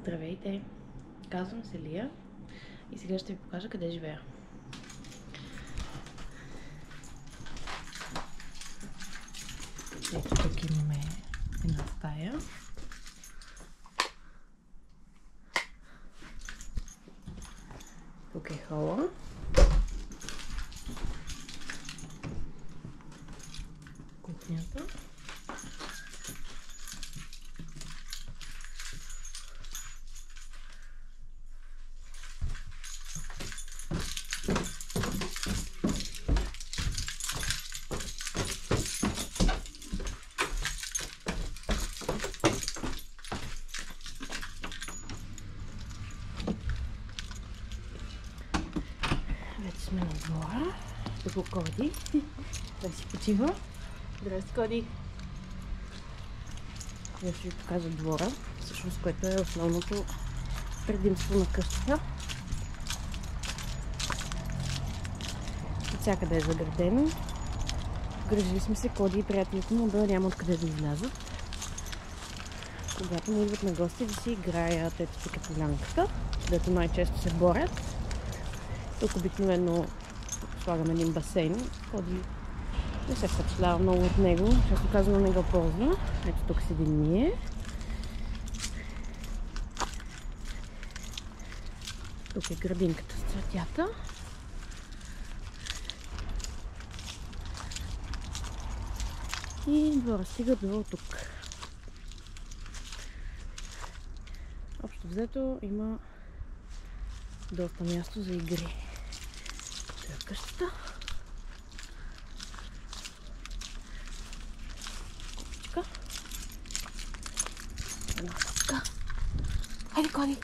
Здравейте! Казвам се Лия и сега ще ви покажа къде живея. Ето тук имаме една стая. Тук е хола. Кухнята. Вече сме на двора. Тук Коди. Да си почива. Здрасти, Коди. Я ще ви покажа двора, всъщност, което е основното предимство на къщата. От всякъде е заградено. Грижили сме се Коди и приятелите му да няма откъде да излязат. Когато му идват на гости да си играят, ето тук е полянката, където най-често се борят. Тук обикновено слагаме един басейн. Коди не се впечатлява много от него, често казано не го ползва. Ето тук седим ние. Тук е градинката с цветята. И двора стига до тук. Общо взето има доста място за игри. Това е къщата. Купичка. Една къпка. Хайде, Коди!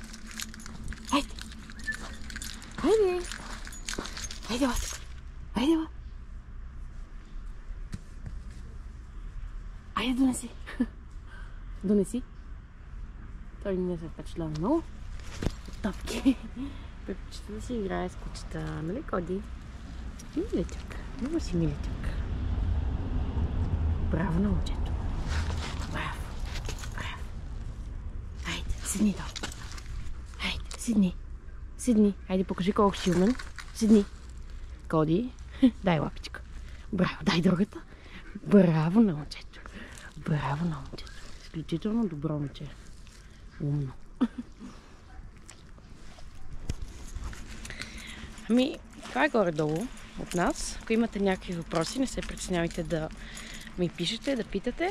Хайде! Хайде! Хайде, Васко! Хайде, ва! Айде, донеси! Донеси! Той не се впечатлява много. Топки. Предпочита да си играе с кучета. Нали, Коди? Миличък. Много си миличък. Браво на момчето. Браво. Браво. Хайде, седни долу. Хайде, седни. Седни. Хайде, покажи колко си умен. Седни. Коди, дай лапичка. Браво, дай другата. Браво на момчето. Браво на момчето. Изключително добро момче. Умно. Ами, това е горе-долу от нас. Ако имате някакви въпроси, не се притеснявайте да ми пишете, да питате.